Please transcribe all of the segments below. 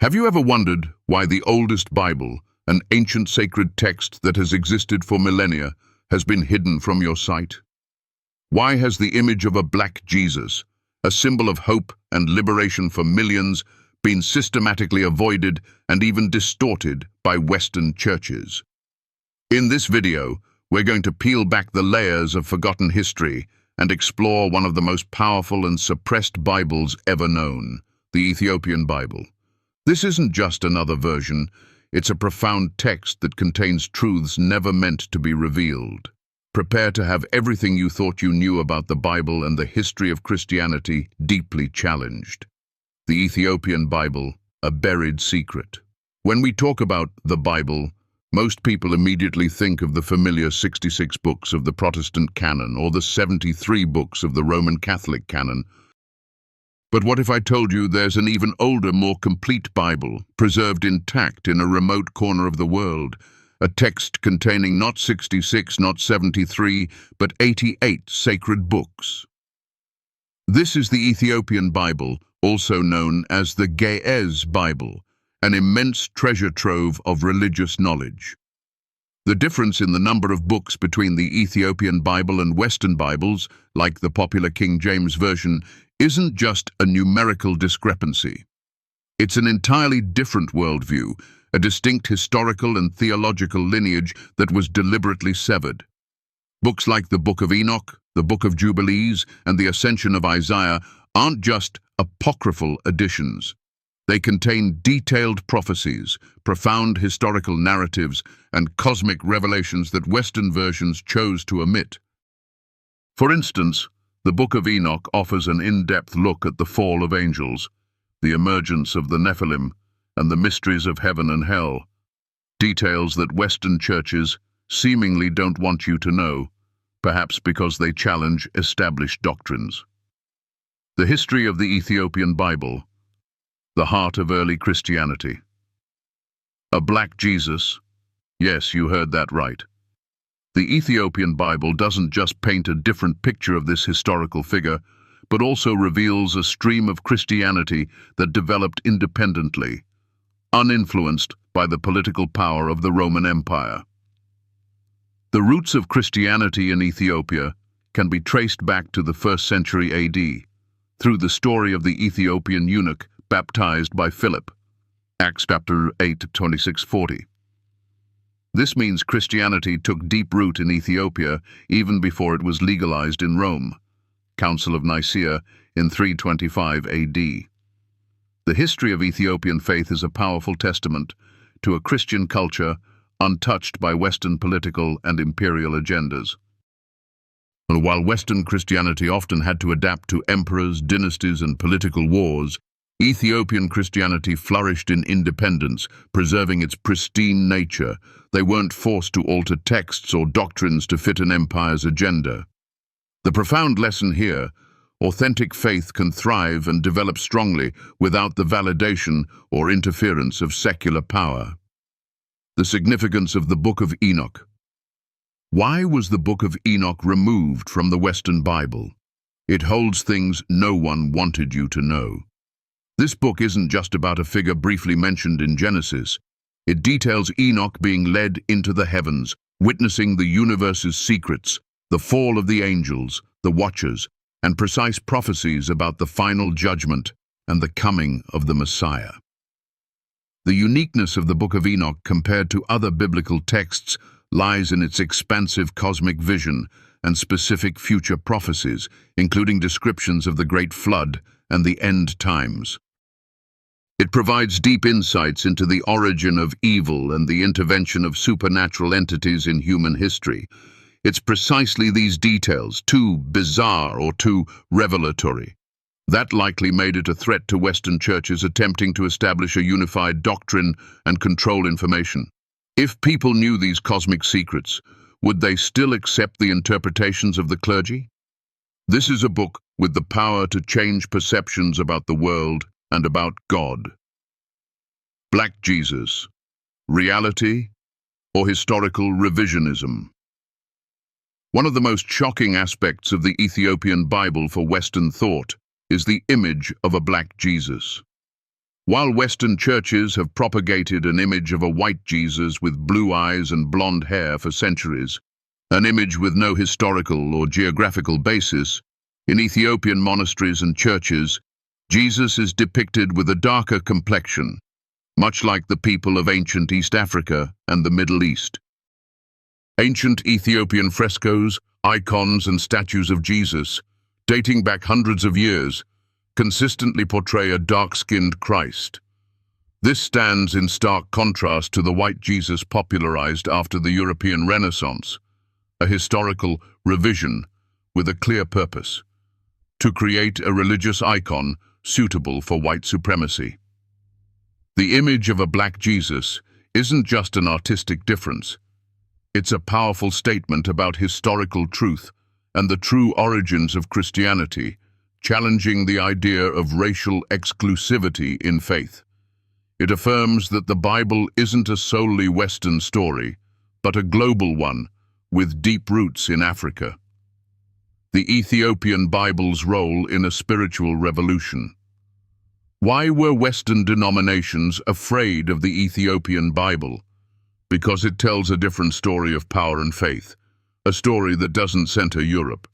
Have you ever wondered why the oldest Bible, an ancient sacred text that has existed for millennia, has been hidden from your sight? Why has the image of a black Jesus, a symbol of hope and liberation for millions, been systematically avoided and even distorted by Western churches? In this video, we're going to peel back the layers of forgotten history and explore one of the most powerful and suppressed Bibles ever known, the Ethiopian Bible. This isn't just another version, it's a profound text that contains truths never meant to be revealed. Prepare to have everything you thought you knew about the Bible and the history of Christianity deeply challenged. The Ethiopian Bible, a buried secret. When we talk about the Bible, most people immediately think of the familiar 66 books of the Protestant canon or the 73 books of the Roman Catholic canon. But what if I told you there's an even older, more complete Bible, preserved intact in a remote corner of the world, a text containing not 66, not 73, but 88 sacred books? This is the Ethiopian Bible, also known as the Ge'ez Bible, an immense treasure trove of religious knowledge. The difference in the number of books between the Ethiopian Bible and Western Bibles, like the popular King James Version, isn't just a numerical discrepancy. It's an entirely different worldview, a distinct historical and theological lineage that was deliberately severed. Books like the Book of Enoch, the Book of Jubilees, and the Ascension of Isaiah aren't just apocryphal additions. They contain detailed prophecies, profound historical narratives, and cosmic revelations that Western versions chose to omit. For instance, the Book of Enoch offers an in-depth look at the fall of angels, the emergence of the Nephilim, and the mysteries of heaven and hell, details that Western churches seemingly don't want you to know, perhaps because they challenge established doctrines. The history of the Ethiopian Bible, the heart of early Christianity. A black Jesus? Yes, you heard that right. The Ethiopian Bible doesn't just paint a different picture of this historical figure, but also reveals a stream of Christianity that developed independently, uninfluenced by the political power of the Roman Empire. The roots of Christianity in Ethiopia can be traced back to the 1st century AD, through the story of the Ethiopian eunuch baptized by Philip, Acts chapter 8, 26-40. This means Christianity took deep root in Ethiopia even before it was legalized in Rome, Council of Nicaea in 325 AD. The history of Ethiopian faith is a powerful testament to a Christian culture untouched by Western political and imperial agendas. While Western Christianity often had to adapt to emperors, dynasties, and political wars, Ethiopian Christianity flourished in independence, preserving its pristine nature. They weren't forced to alter texts or doctrines to fit an empire's agenda. The profound lesson here: authentic faith can thrive and develop strongly without the validation or interference of secular power. The significance of the Book of Enoch. Why was the Book of Enoch removed from the Western Bible? It holds things no one wanted you to know. This book isn't just about a figure briefly mentioned in Genesis. It details Enoch being led into the heavens, witnessing the universe's secrets, the fall of the angels, the watchers, and precise prophecies about the final judgment and the coming of the Messiah. The uniqueness of the Book of Enoch compared to other biblical texts lies in its expansive cosmic vision and specific future prophecies, including descriptions of the Great Flood and the end times. It provides deep insights into the origin of evil and the intervention of supernatural entities in human history. It's precisely these details, too bizarre or too revelatory, that likely made it a threat to Western churches attempting to establish a unified doctrine and control information. If people knew these cosmic secrets, would they still accept the interpretations of the clergy? This is a book with the power to change perceptions about the world and about God. Black Jesus, reality or historical revisionism? One of the most shocking aspects of the Ethiopian Bible for Western thought is the image of a black Jesus. While Western churches have propagated an image of a white Jesus with blue eyes and blonde hair for centuries, an image with no historical or geographical basis, in Ethiopian monasteries and churches, Jesus is depicted with a darker complexion, much like the people of ancient East Africa and the Middle East. Ancient Ethiopian frescoes, icons, and statues of Jesus, dating back hundreds of years, consistently portray a dark-skinned Christ. This stands in stark contrast to the white Jesus popularized after the European Renaissance, a historical revision with a clear purpose: to create a religious icon suitable for white supremacy. The image of a black Jesus isn't just an artistic difference. It's a powerful statement about historical truth and the true origins of Christianity, challenging the idea of racial exclusivity in faith. It affirms that the Bible isn't a solely Western story, but a global one with deep roots in Africa. The Ethiopian Bible's role in a spiritual revolution. Why were Western denominations afraid of the Ethiopian Bible? Because it tells a different story of power and faith, a story that doesn't center Europe.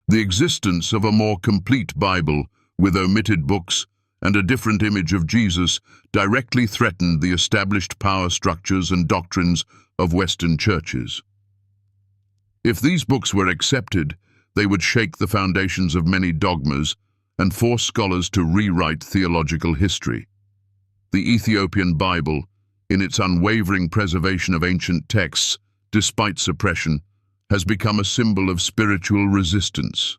The existence of a more complete Bible, with omitted books and a different image of Jesus, directly threatened the established power structures and doctrines of Western churches. If these books were accepted, they would shake the foundations of many dogmas and force scholars to rewrite theological history. The Ethiopian Bible, in its unwavering preservation of ancient texts, despite suppression, has become a symbol of spiritual resistance.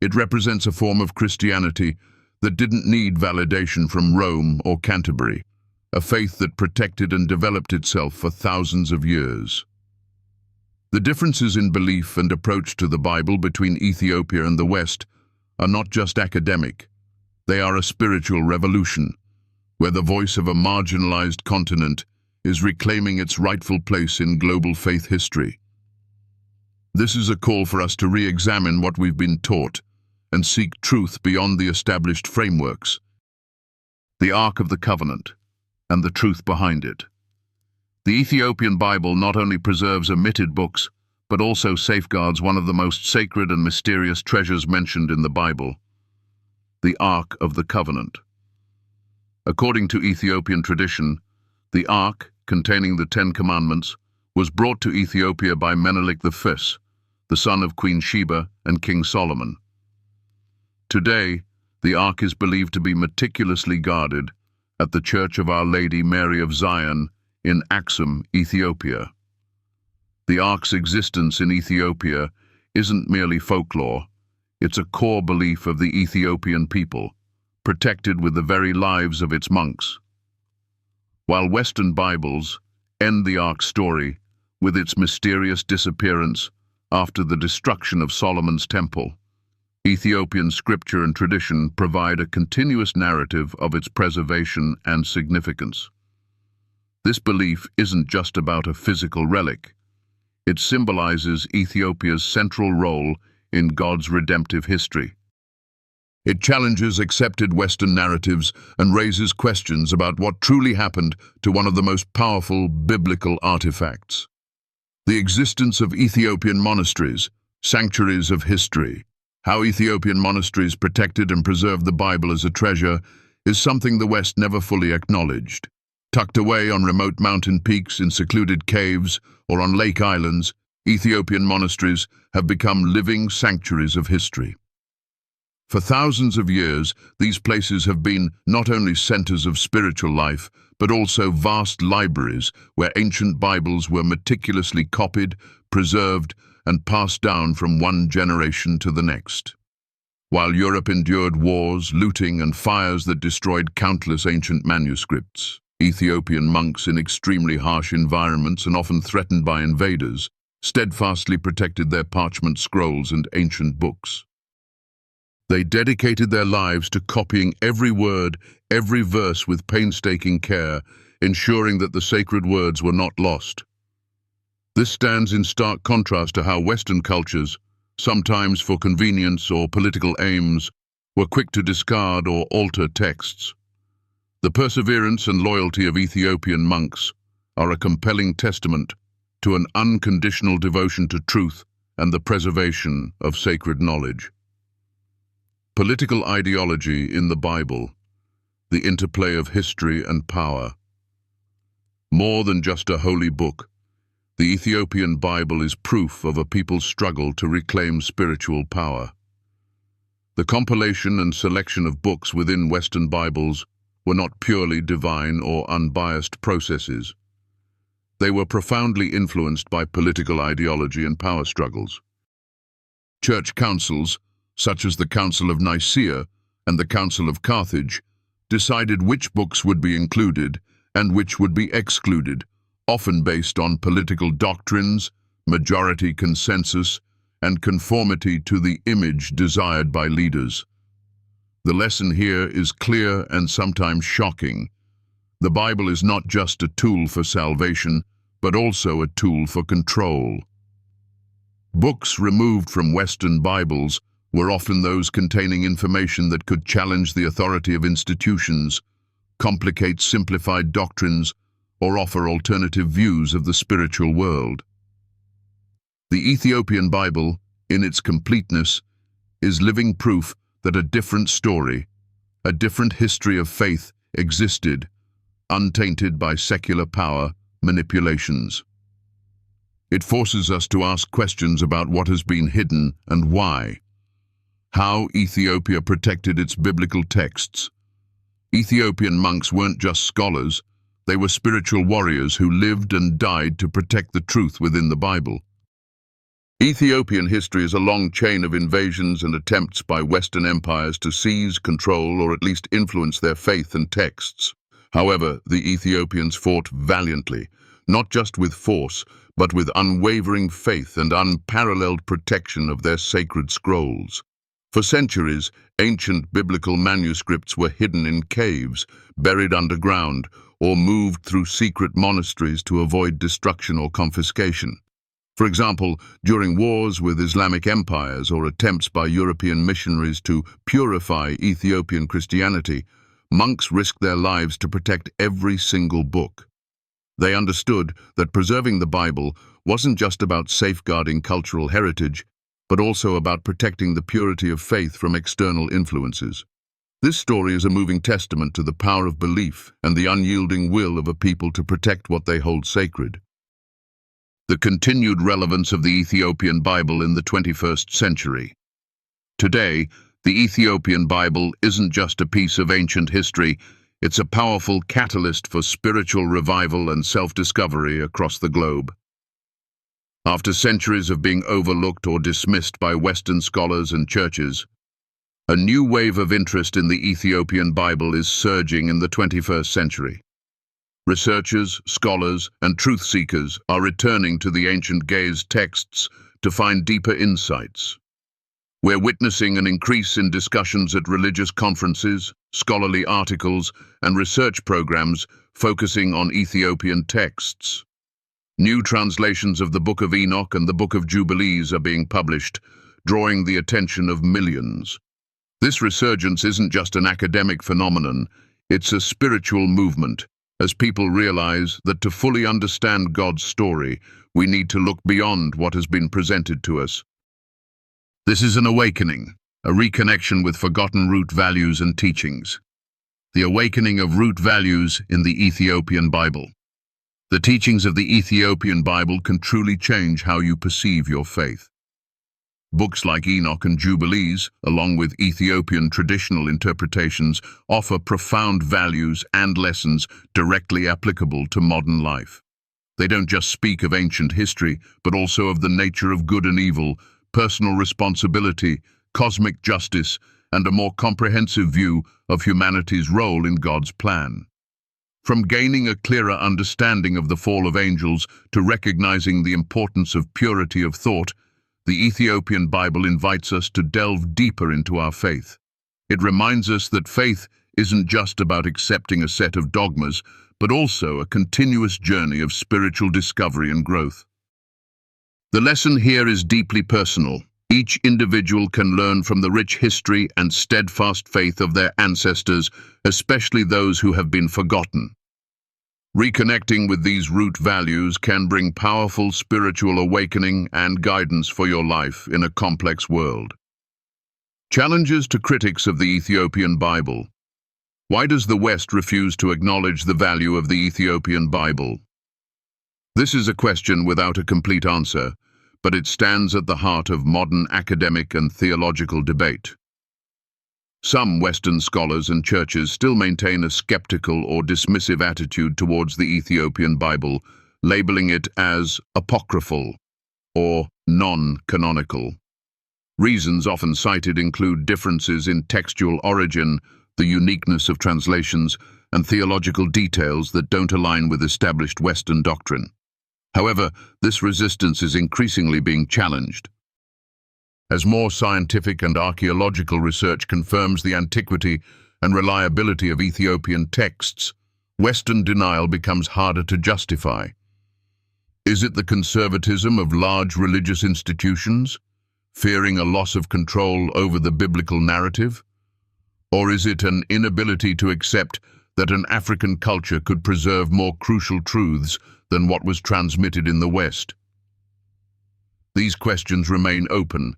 It represents a form of Christianity that didn't need validation from Rome or Canterbury, a faith that protected and developed itself for thousands of years. The differences in belief and approach to the Bible between Ethiopia and the West are not just academic. They are a spiritual revolution, where the voice of a marginalized continent is reclaiming its rightful place in global faith history. This is a call for us to re-examine what we've been taught and seek truth beyond the established frameworks. The Ark of the Covenant and the truth behind it. The Ethiopian Bible not only preserves omitted books, but also safeguards one of the most sacred and mysterious treasures mentioned in the Bible, the Ark of the Covenant. According to Ethiopian tradition, the Ark, containing the Ten Commandments, was brought to Ethiopia by Menelik I, the son of Queen Sheba and King Solomon. Today, the Ark is believed to be meticulously guarded at the Church of Our Lady Mary of Zion in Aksum, Ethiopia. The Ark's existence in Ethiopia isn't merely folklore, it's a core belief of the Ethiopian people, protected with the very lives of its monks. While Western Bibles end the Ark's story with its mysterious disappearance after the destruction of Solomon's temple, Ethiopian scripture and tradition provide a continuous narrative of its preservation and significance. This belief isn't just about a physical relic. It symbolizes Ethiopia's central role in God's redemptive history. It challenges accepted Western narratives and raises questions about what truly happened to one of the most powerful biblical artifacts. The existence of Ethiopian monasteries, sanctuaries of history. How Ethiopian monasteries protected and preserved the Bible as a treasure is something the West never fully acknowledged. Tucked away on remote mountain peaks, in secluded caves, or on lake islands, Ethiopian monasteries have become living sanctuaries of history. For thousands of years, these places have been not only centers of spiritual life, but also vast libraries where ancient Bibles were meticulously copied, preserved, and passed down from one generation to the next. While Europe endured wars, looting, and fires that destroyed countless ancient manuscripts, Ethiopian monks in extremely harsh environments and often threatened by invaders, steadfastly protected their parchment scrolls and ancient books. They dedicated their lives to copying every word, every verse with painstaking care, ensuring that the sacred words were not lost. This stands in stark contrast to how Western cultures, sometimes for convenience or political aims, were quick to discard or alter texts. The perseverance and loyalty of Ethiopian monks are a compelling testament to an unconditional devotion to truth and the preservation of sacred knowledge. Political ideology in the Bible, the interplay of history and power. More than just a holy book, the Ethiopian Bible is proof of a people's struggle to reclaim spiritual power. The compilation and selection of books within Western Bibles were not purely divine or unbiased processes. They were profoundly influenced by political ideology and power struggles. Church councils, such as the Council of Nicaea and the Council of Carthage, decided which books would be included and which would be excluded, often based on political doctrines, majority consensus, and conformity to the image desired by leaders. The lesson here is clear and sometimes shocking. The Bible is not just a tool for salvation, but also a tool for control. Books removed from Western Bibles were often those containing information that could challenge the authority of institutions, complicate simplified doctrines, or offer alternative views of the spiritual world. The Ethiopian Bible, in its completeness, is living proof that a different story, a different history of faith existed, untainted by secular power manipulations. It forces us to ask questions about what has been hidden and why. How Ethiopia protected its biblical texts. Ethiopian monks weren't just scholars, they were spiritual warriors who lived and died to protect the truth within the Bible. Ethiopian history is a long chain of invasions and attempts by Western empires to seize, control, or at least influence their faith and texts. However, the Ethiopians fought valiantly, not just with force, but with unwavering faith and unparalleled protection of their sacred scrolls. For centuries, ancient biblical manuscripts were hidden in caves, buried underground, or moved through secret monasteries to avoid destruction or confiscation. For example, during wars with Islamic empires or attempts by European missionaries to purify Ethiopian Christianity, monks risked their lives to protect every single book. They understood that preserving the Bible wasn't just about safeguarding cultural heritage, but also about protecting the purity of faith from external influences. This story is a moving testament to the power of belief and the unyielding will of a people to protect what they hold sacred. The continued relevance of the Ethiopian Bible in the 21st century. Today, the Ethiopian Bible isn't just a piece of ancient history, it's a powerful catalyst for spiritual revival and self-discovery across the globe. After centuries of being overlooked or dismissed by Western scholars and churches, a new wave of interest in the Ethiopian Bible is surging in the 21st century. Researchers, scholars, and truth-seekers are returning to the ancient gaze texts to find deeper insights. We're witnessing an increase in discussions at religious conferences, scholarly articles, and research programs focusing on Ethiopian texts. New translations of the Book of Enoch and the Book of Jubilees are being published, drawing the attention of millions. This resurgence isn't just an academic phenomenon, it's a spiritual movement, as people realize that to fully understand God's story, we need to look beyond what has been presented to us. This is an awakening, a reconnection with forgotten root values and teachings. The awakening of root values in the Ethiopian Bible. The teachings of the Ethiopian Bible can truly change how you perceive your faith. Books like Enoch and Jubilees, along with Ethiopian traditional interpretations, offer profound values and lessons directly applicable to modern life. They don't just speak of ancient history, but also of the nature of good and evil, personal responsibility, cosmic justice, and a more comprehensive view of humanity's role in God's plan. From gaining a clearer understanding of the fall of angels to recognizing the importance of purity of thought, the Ethiopian Bible invites us to delve deeper into our faith. It reminds us that faith isn't just about accepting a set of dogmas, but also a continuous journey of spiritual discovery and growth. The lesson here is deeply personal. Each individual can learn from the rich history and steadfast faith of their ancestors, especially those who have been forgotten. Reconnecting with these root values can bring powerful spiritual awakening and guidance for your life in a complex world. Challenges to critics of the Ethiopian Bible. Why does the West refuse to acknowledge the value of the Ethiopian Bible? This is a question without a complete answer, but it stands at the heart of modern academic and theological debate. Some Western scholars and churches still maintain a skeptical or dismissive attitude towards the Ethiopian Bible, labeling it as apocryphal or non-canonical. Reasons often cited include differences in textual origin, the uniqueness of translations, and theological details that don't align with established Western doctrine. However, this resistance is increasingly being challenged. As more scientific and archaeological research confirms the antiquity and reliability of Ethiopian texts, Western denial becomes harder to justify. Is it the conservatism of large religious institutions, fearing a loss of control over the biblical narrative? Or is it an inability to accept that an African culture could preserve more crucial truths than what was transmitted in the West? These questions remain open,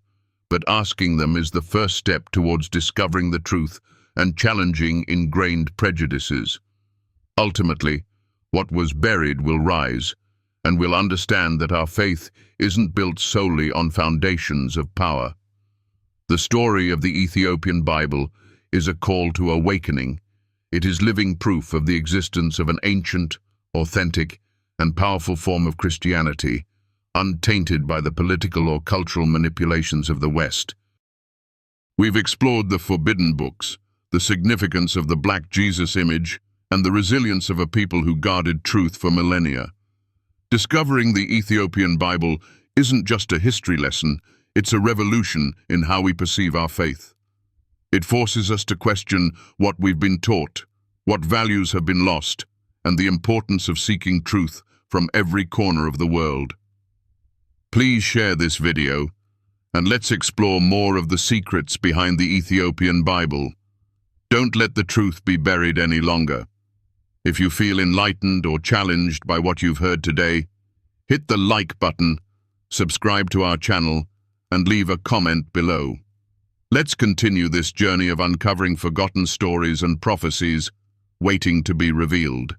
but asking them is the first step towards discovering the truth and challenging ingrained prejudices. Ultimately, what was buried will rise, and we'll understand that our faith isn't built solely on foundations of power. The story of the Ethiopian Bible is a call to awakening. It is living proof of the existence of an ancient, authentic, and powerful form of Christianity, untainted by the political or cultural manipulations of the West. We've explored the forbidden books, the significance of the Black Jesus image, and the resilience of a people who guarded truth for millennia. Discovering the Ethiopian Bible isn't just a history lesson, it's a revolution in how we perceive our faith. It forces us to question what we've been taught, what values have been lost, and the importance of seeking truth from every corner of the world. Please share this video, and let's explore more of the secrets behind the Ethiopian Bible. Don't let the truth be buried any longer. If you feel enlightened or challenged by what you've heard today, hit the like button, subscribe to our channel, and leave a comment below. Let's continue this journey of uncovering forgotten stories and prophecies waiting to be revealed.